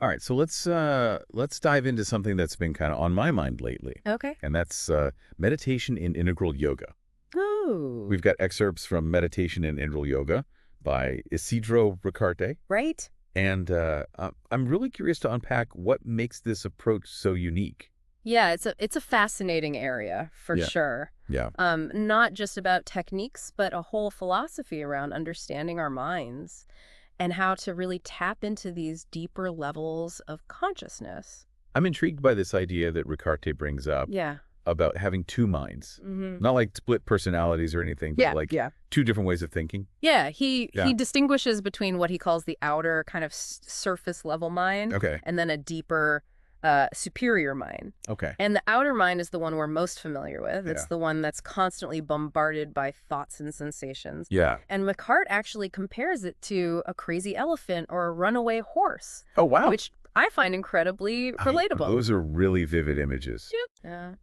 All right, so let's dive into something that's been kind of on my mind lately, Okay. and that's meditation in integral yoga. Oh, We've got excerpts from Meditation in Integral Yoga by Isidro Ricarte, right. and I'm really curious to unpack what makes this approach so unique. Yeah, it's a fascinating area for Yeah, sure. yeah. Not just about techniques, but a whole philosophy around understanding our minds and how to really tap into these deeper levels of consciousness. I'm intrigued by this idea that Ricarte brings up Yeah. about having two minds, Mm-hmm. not like split personalities or anything, but Yeah, like yeah. two different ways of thinking. Yeah, he Yeah. distinguishes between what he calls the outer kind of surface level mind Okay. and then a deeper superior mind. Okay. And the outer mind is the one we're most familiar with. It's Yeah. the one that's constantly bombarded by thoughts and sensations. Yeah. And McCart actually compares it to a crazy elephant or a runaway horse, Oh, wow. which I find incredibly relatable. Those are really vivid images. Yep. Yeah.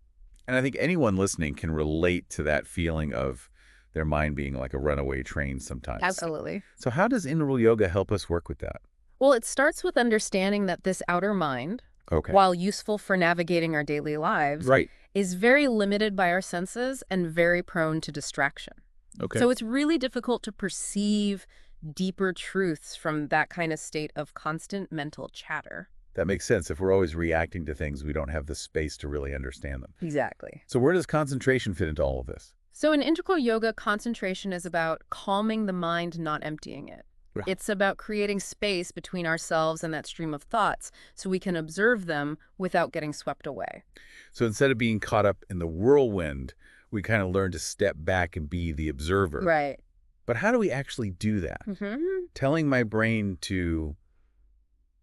And I think anyone listening can relate to that feeling of their mind being like a runaway train sometimes. Absolutely. So how does integral yoga help us work with that? Well, it starts with understanding that this outer mind, Okay. while useful for navigating our daily lives, Right. is very limited by our senses and very prone to distraction. Okay. So it's really difficult to perceive deeper truths from that kind of state of constant mental chatter. That makes sense. If we're always reacting to things, we don't have the space to really understand them. Exactly. So where does concentration fit into all of this? So in integral yoga, concentration is about calming the mind, not emptying it. Right. It's about creating space between ourselves and that stream of thoughts so we can observe them without getting swept away. So instead of being caught up in the whirlwind, we kind of learn to step back and be the observer. Right. But how do we actually do that? Mm-hmm. Telling my brain to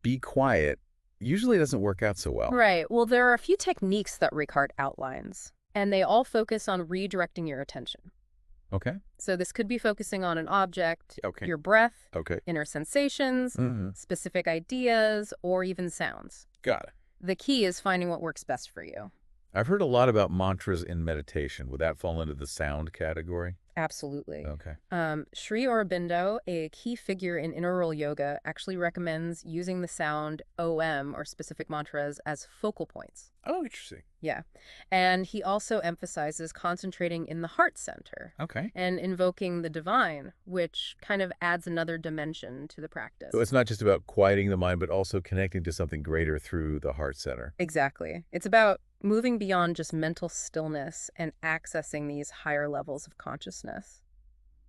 be quiet usually doesn't work out so well. Right. Well, there are a few techniques that Ricard outlines, and they all focus on redirecting your attention. Okay. So this could be focusing on an object, Okay. your breath, Okay. inner sensations, specific ideas, or even sounds. Got it. The key is finding what works best for you. I've heard a lot about mantras in meditation. Would that fall into the sound category? Absolutely. Okay. Sri Aurobindo, a key figure in integral yoga, actually recommends using the sound OM or specific mantras as focal points. Oh, interesting. Yeah. And he also emphasizes concentrating in the heart center Okay. and invoking the divine, which kind of adds another dimension to the practice. So it's not just about quieting the mind, but also connecting to something greater through the heart center. Exactly. It's about moving beyond just mental stillness and accessing these higher levels of consciousness.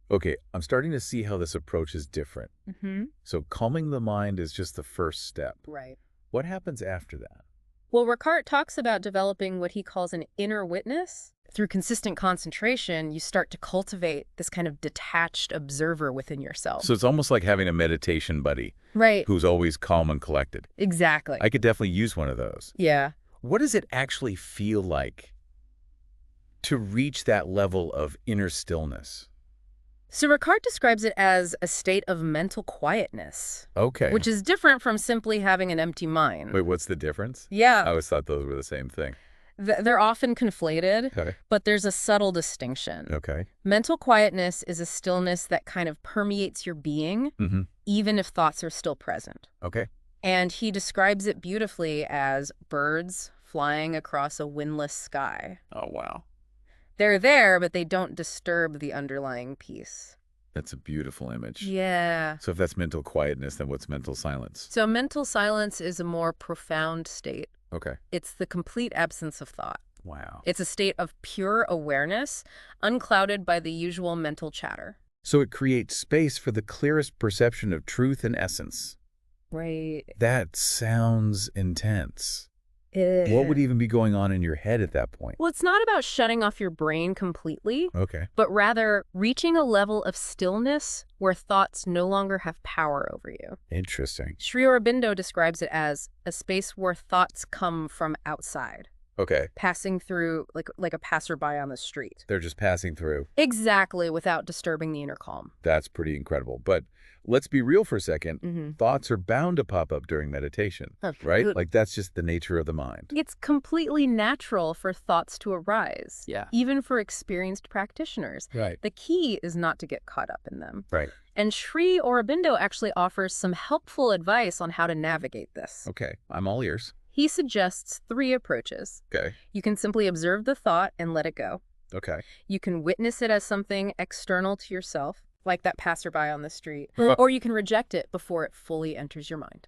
Okay, I'm starting to see how this approach is different. Mm-hmm. So calming the mind is just the first step. Right. What happens after that? Well, Ricard talks about developing what he calls an inner witness. Through consistent concentration, you start to cultivate this kind of detached observer within yourself. So it's almost like having a meditation buddy Right. who's always calm and collected. Exactly. I could definitely use one of those. Yeah. What does it actually feel like to reach that level of inner stillness? So Ricard describes it as a state of mental quietness, Okay. which is different from simply having an empty mind. Wait, what's the difference? Yeah. I always thought those were the same thing. They're often conflated, Okay. but there's a subtle distinction. Okay. Mental quietness is a stillness that kind of permeates your being, Mm-hmm. even if thoughts are still present. Okay. And he describes it beautifully as birds flying across a windless sky. Oh, wow. They're there, but they don't disturb the underlying peace. That's a beautiful image. Yeah. So if that's mental quietness, then what's mental silence? So mental silence is a more profound state. Okay. It's the complete absence of thought. Wow. It's a state of pure awareness, unclouded by the usual mental chatter. So it creates space for the clearest perception of truth and essence. Right. That sounds intense. What would even be going on in your head at that point? Well, it's not about shutting off your brain completely, Okay. but rather reaching a level of stillness where thoughts no longer have power over you. Interesting. Sri Aurobindo describes it as a space where thoughts come from outside. Okay. passing through like a passerby on the street. They're just passing through. Exactly, without disturbing the inner calm. That's pretty incredible. But let's be real for a second. Hmm. Thoughts are bound to pop up during meditation, right? Like that's just the nature of the mind. It's completely natural for thoughts to arise, Yeah. even for experienced practitioners. Right. The key is not to get caught up in them. Right. And Sri Aurobindo actually offers some helpful advice on how to navigate this. Okay. I'm all ears. He suggests 3 approaches. Okay. You can simply observe the thought and let it go. Okay. You can witness it as something external to yourself, like that passerby on the street, Huh. or you can reject it before it fully enters your mind.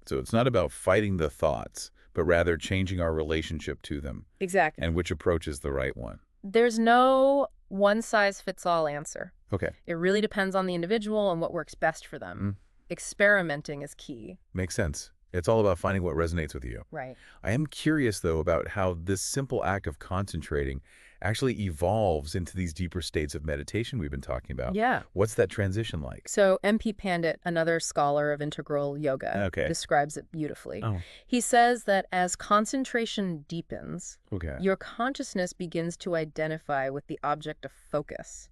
So it's not about fighting the thoughts, but rather changing our relationship to them Exactly. and which approach is the right one. There's no one-size-fits-all answer. Okay. It really depends on the individual and what works best for them. Experimenting is key. Makes sense. It's all about finding what resonates with you. Right. I am curious, though, about how this simple act of concentrating actually evolves into these deeper states of meditation we've been talking about. Yeah. What's that transition like? So MP Pandit, another scholar of integral yoga, Okay. describes it beautifully. Oh, He says that as concentration deepens, okay. your consciousness begins to identify with the object of focus.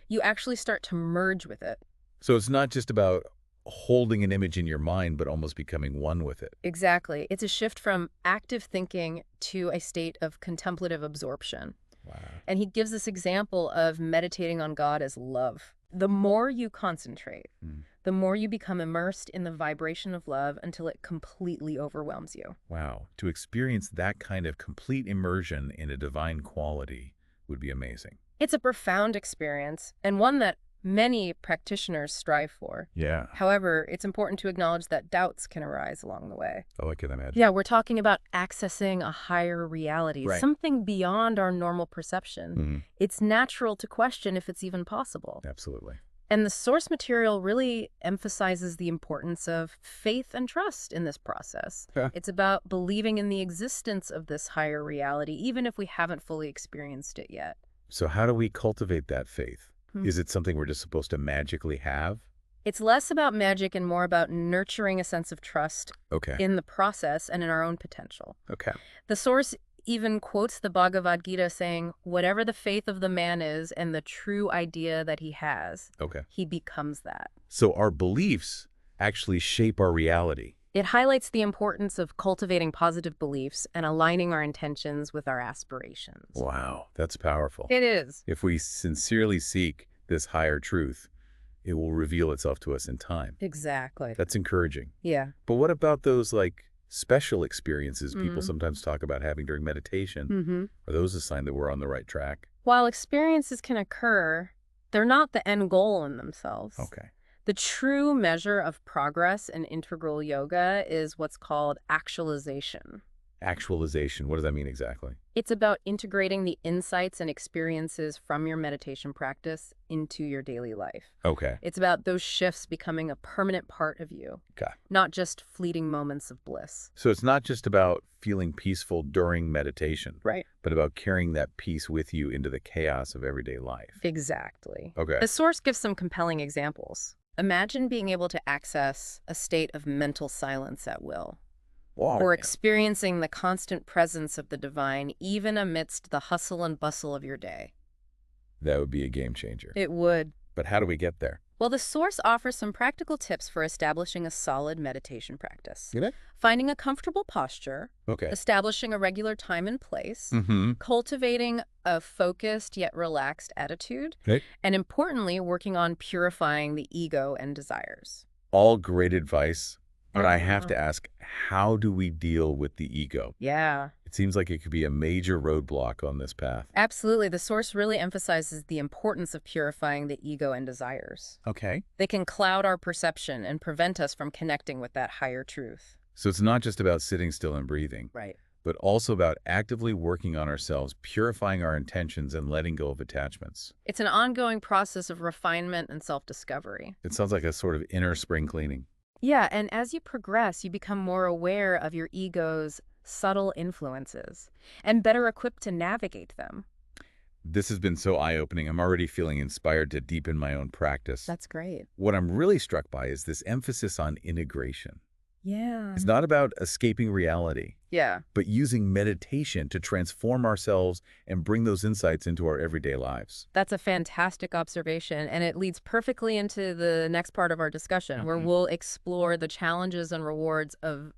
You actually start to merge with it. So it's not just about holding an image in your mind, but almost becoming one with it. Exactly. It's a shift from active thinking to a state of contemplative absorption. Wow. And he gives this example of meditating on God as love. The more you concentrate, the more you become immersed in the vibration of love until it completely overwhelms you. Wow. To experience that kind of complete immersion in a divine quality would be amazing. It's a profound experience, and one that many practitioners strive for. Yeah. However, it's important to acknowledge that doubts can arise along the way. Oh, I can imagine. Yeah, we're talking about accessing a higher reality, Right. something beyond our normal perception. It's natural to question if it's even possible. Absolutely. And the source material really emphasizes the importance of faith and trust in this process. Yeah. It's about believing in the existence of this higher reality, even if we haven't fully experienced it yet. So how do we cultivate that faith? Hmm. Is it something we're just supposed to magically have? It's less about magic and more about nurturing a sense of trust Okay. in the process and in our own potential. Okay. The source even quotes the Bhagavad Gita saying, whatever the faith of the man is and the true idea that he has, Okay. he becomes that. So our beliefs actually shape our reality. It highlights the importance of cultivating positive beliefs and aligning our intentions with our aspirations. Wow. That's powerful. It is. If we sincerely seek this higher truth, it will reveal itself to us in time. Exactly. That's encouraging. Yeah. But what about those special experiences people Mhm. sometimes talk about having during meditation? Are those a sign that we're on the right track? While experiences can occur, they're not the end goal in themselves. Okay. The true measure of progress in integral yoga is what's called actualization. Actualization. What does that mean exactly? It's about integrating the insights and experiences from your meditation practice into your daily life. Okay. It's about those shifts becoming a permanent part of you, Okay. not just fleeting moments of bliss. So it's not just about feeling peaceful during meditation, Right. but about carrying that peace with you into the chaos of everyday life. Exactly. Okay. The source gives some compelling examples. Imagine being able to access a state of mental silence at will, or experiencing the constant presence of the divine even amidst the hustle and bustle of your day. That would be a game changer. It would. But how do we get there? Well, the source offers some practical tips for establishing a solid meditation practice. Get it? Finding a comfortable posture, Okay. establishing a regular time and place, Mm-hmm. cultivating a focused yet relaxed attitude, Okay. and importantly, working on purifying the ego and desires. All great advice, but I have Uh-huh. to ask, how do we deal with the ego? Yeah, It seems like it could be a major roadblock on this path. absolutely. The source really emphasizes the importance of purifying the ego and desires. Okay. They can cloud our perception and prevent us from connecting with that higher truth. So it's not just about sitting still and breathing, Right. but also about actively working on ourselves, purifying our intentions, and letting go of attachments. It's an ongoing process of refinement and self-discovery. It sounds like a sort of inner spring cleaning. Yeah, and as you progress, you become more aware of your ego's subtle influences and better equipped to navigate them. This has been so eye-opening. I'm already feeling inspired to deepen my own practice. That's great. What I'm really struck by is this emphasis on integration. Yeah. It's not about escaping reality, Yeah. but using meditation to transform ourselves and bring those insights into our everyday lives. That's a fantastic observation, and it leads perfectly into the next part of our discussion, where we'll explore the challenges and rewards of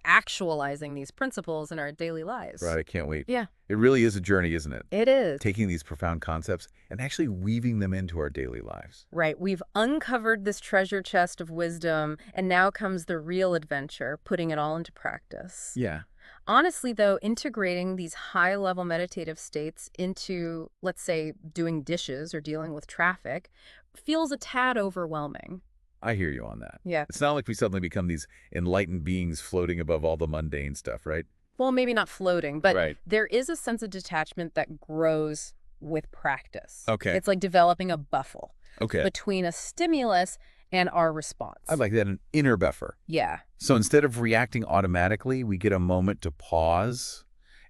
actualizing these principles in our daily lives. Right, I can't wait. Yeah, It really is a journey, isn't it? it is. Taking these profound concepts and actually weaving them into our daily lives. Right, we've uncovered this treasure chest of wisdom, and now comes the real adventure, putting it all into practice. Yeah. Honestly, though, integrating these high-level meditative states into, let's say, doing dishes or dealing with traffic feels a tad overwhelming. I hear you on that. Yeah. It's not like we suddenly become these enlightened beings floating above all the mundane stuff, right? Well, maybe not floating, but Right. there is a sense of detachment that grows with practice. Okay. It's like developing a buffer Okay. between a stimulus and our response. I like that, an inner buffer. Yeah, So instead of reacting automatically, we get a moment to pause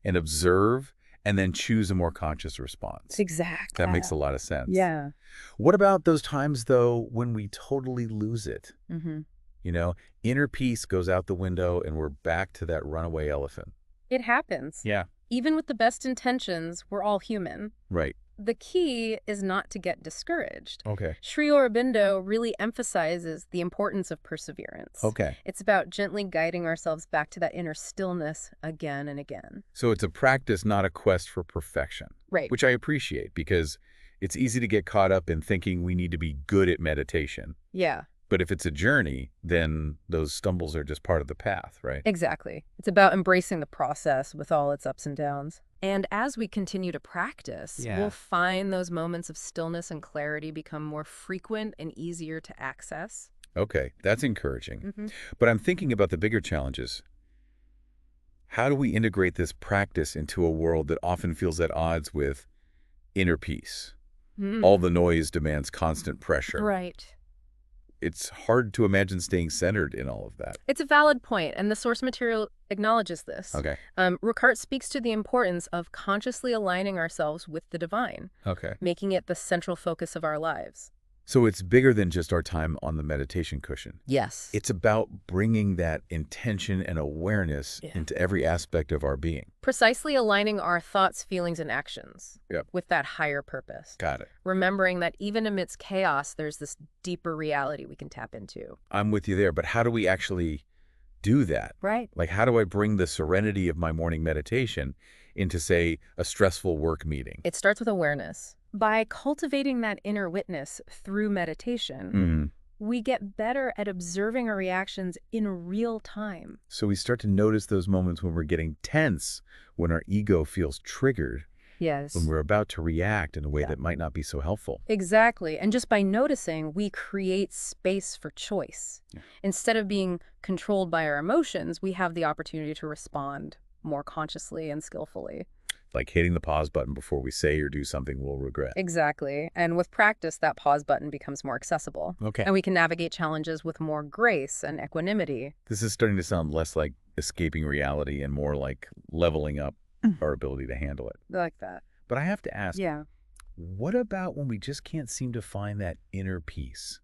and observe and then choose a more conscious response. exactly. That makes a lot of sense. Yeah. What about those times, though, when we totally lose it? Mm-hmm. You know, inner peace goes out the window and we're back to that runaway elephant. It happens. Yeah. Even with the best intentions, we're all human. Right. The key is not to get discouraged. Okay. Sri Aurobindo really emphasizes the importance of perseverance. Okay. It's about gently guiding ourselves back to that inner stillness again and again. So it's a practice, not a quest for perfection, Right. which I appreciate because it's easy to get caught up in thinking we need to be good at meditation. Yeah, But if it's a journey, then those stumbles are just part of the path, right? exactly. It's about embracing the process with all its ups and downs. And as we continue to practice, Yeah. we'll find those moments of stillness and clarity become more frequent and easier to access. Okay, that's encouraging. Mm-hmm. But I'm thinking about the bigger challenges. How do we integrate this practice into a world that often feels at odds with inner peace? All the noise demands constant pressure. Right. It's hard to imagine staying centered in all of that. It's a valid point, and the source material acknowledges this. Okay. Ricart speaks to the importance of consciously aligning ourselves with the divine, Okay. making it the central focus of our lives. So it's bigger than just our time on the meditation cushion. Yes. It's about bringing that intention and awareness into every aspect of our being. Precisely aligning our thoughts, feelings, and actions Yep. with that higher purpose. Got it. Remembering that even amidst chaos, there's this deeper reality we can tap into. I'm with you there, but how do we actually do that? Right. Like, how do I bring the serenity of my morning meditation into, say, a stressful work meeting? It starts with awareness. By cultivating that inner witness through meditation, Mhm. we get better at observing our reactions in real time. So we start to notice those moments when we're getting tense, when our ego feels triggered, Yes. when we're about to react in a way that might not be so helpful. Exactly. And just by noticing, we create space for choice. Yeah. Instead of being controlled by our emotions, we have the opportunity to respond more consciously and skillfully. Like hitting the pause button before we say or do something we'll regret. Exactly. And with practice, that pause button becomes more accessible. Okay. And we can navigate challenges with more grace and equanimity. This is starting to sound less like escaping reality and more like leveling up our ability to handle it. I like that. But I have to ask, Yeah. what about when we just can't seem to find that inner peace?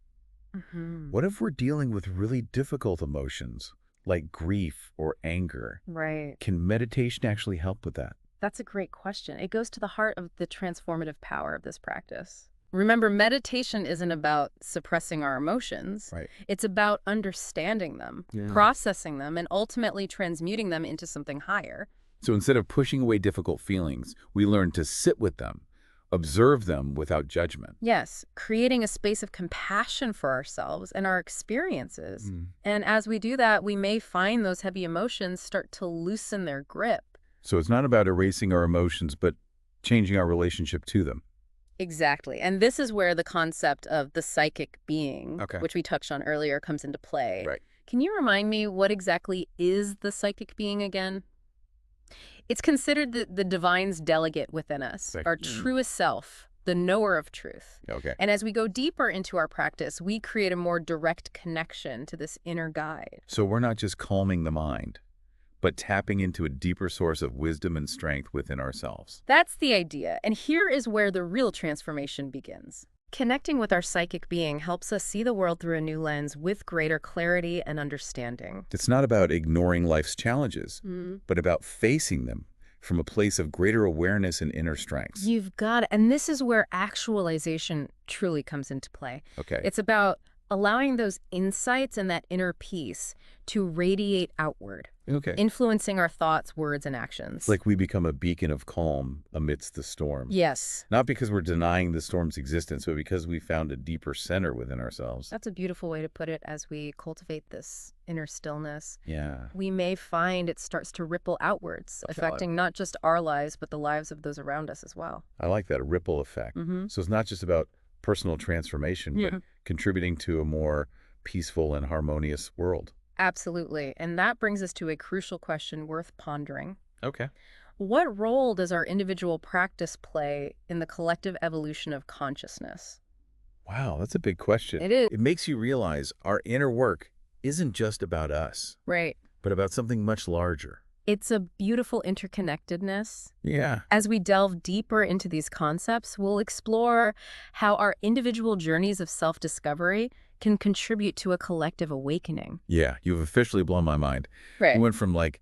Mm-hmm. What if we're dealing with really difficult emotions like grief or anger? Right. Can meditation actually help with that? That's a great question. It goes to the heart of the transformative power of this practice. Remember, meditation isn't about suppressing our emotions. Right. It's about understanding them, Yeah. processing them, and ultimately transmuting them into something higher. So instead of pushing away difficult feelings, we learn to sit with them, observe them without judgment. Yes, creating a space of compassion for ourselves and our experiences. And as we do that, we may find those heavy emotions start to loosen their grip. So it's not about erasing our emotions, but changing our relationship to them. Exactly. And this is where the concept of the psychic being, Okay. which we touched on earlier, comes into play. Right. Can you remind me what exactly is the psychic being again? It's considered the divine's delegate within us, our truest self, the knower of truth. Okay. And as we go deeper into our practice, we create a more direct connection to this inner guide. So we're not just calming the mind, but tapping into a deeper source of wisdom and strength within ourselves. That's the idea. And here is where the real transformation begins. Connecting with our psychic being helps us see the world through a new lens with greater clarity and understanding. It's not about ignoring life's challenges, but about facing them from a place of greater awareness and inner strengths. You've got it. And this is where actualization truly comes into play. Okay. It's about allowing those insights and that inner peace to radiate outward, Okay. influencing our thoughts, words, and actions. Like we become a beacon of calm amidst the storm. Yes. Not because we're denying the storm's existence, but because we found a deeper center within ourselves. That's a beautiful way to put it. As we cultivate this inner stillness, Yeah. we may find it starts to ripple outwards, affecting not just our lives, but the lives of those around us as well. I like that, a ripple effect. So it's not just about personal transformation, but contributing to a more peaceful and harmonious world. Absolutely. And that brings us to a crucial question worth pondering. Okay. What role does our individual practice play in the collective evolution of consciousness? Wow, that's a big question. It is. It makes you realize our inner work isn't just about us, Right. but about something much larger. It's a beautiful interconnectedness. Yeah. As we delve deeper into these concepts, we'll explore how our individual journeys of self-discovery can contribute to a collective awakening. Yeah, you've officially blown my mind. Right. You went from like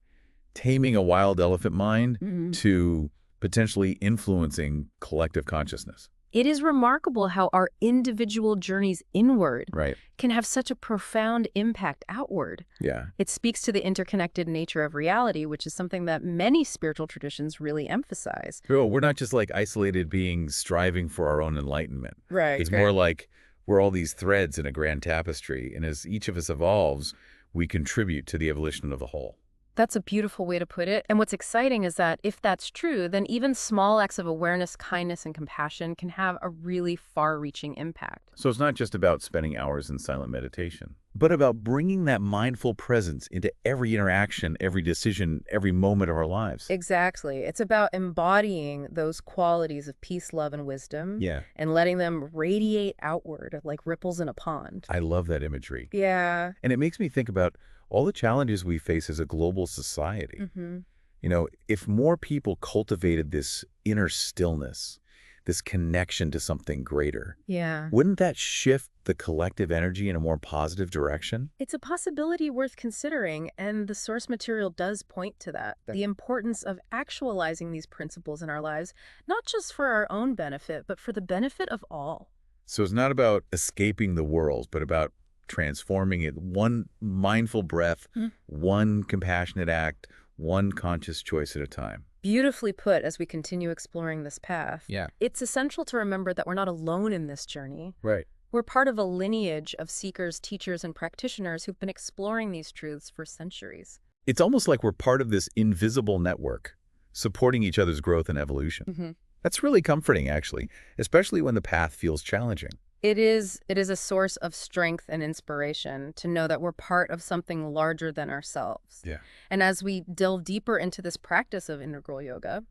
taming a wild elephant mind to potentially influencing collective consciousness. It is remarkable how our individual journeys inward Right. can have such a profound impact outward. Yeah. It speaks to the interconnected nature of reality, which is something that many spiritual traditions really emphasize. Well, we're not just like isolated beings striving for our own enlightenment. Right. It's more like we're all these threads in a grand tapestry, and as each of us evolves, we contribute to the evolution of the whole. That's a beautiful way to put it. And what's exciting is that if that's true, then even small acts of awareness, kindness, and compassion can have a really far-reaching impact. So it's not just about spending hours in silent meditation, but about bringing that mindful presence into every interaction, every decision, every moment of our lives. Exactly. It's about embodying those qualities of peace, love, and wisdom. Yeah. And letting them radiate outward like ripples in a pond. I love that imagery. Yeah. And it makes me think about all the challenges we face as a global society. You know, if more people cultivated this inner stillness, this connection to something greater, Yeah. wouldn't that shift the collective energy in a more positive direction? It's a possibility worth considering, and the source material does point to that. The importance of actualizing these principles in our lives, not just for our own benefit, but for the benefit of all. So it's not about escaping the world, but about transforming it one mindful breath, one compassionate act, one conscious choice at a time. Beautifully put as we continue exploring this path. Yeah. It's essential to remember that we're not alone in this journey. Right. We're part of a lineage of seekers, teachers, and practitioners who've been exploring these truths for centuries. It's almost like we're part of this invisible network, supporting each other's growth and evolution. That's really comforting, actually, especially when the path feels challenging. It is a source of strength and inspiration to know that we're part of something larger than ourselves. Yeah. And as we delve deeper into this practice of integral yoga,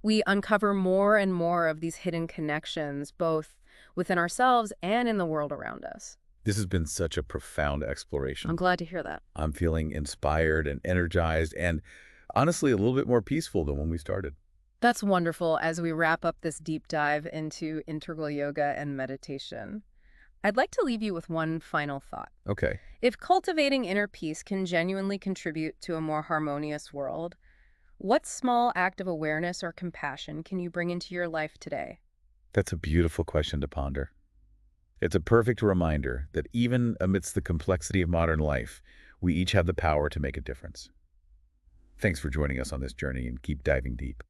we uncover more and more of these hidden connections, both within ourselves and in the world around us. This has been such a profound exploration. I'm glad to hear that. I'm feeling inspired and energized and honestly a little bit more peaceful than when we started. That's wonderful as we wrap up this deep dive into integral yoga and meditation. I'd like to leave you with one final thought. Okay. If cultivating inner peace can genuinely contribute to a more harmonious world, what small act of awareness or compassion can you bring into your life today? That's a beautiful question to ponder. It's a perfect reminder that even amidst the complexity of modern life, we each have the power to make a difference. Thanks for joining us on this journey and keep diving deep.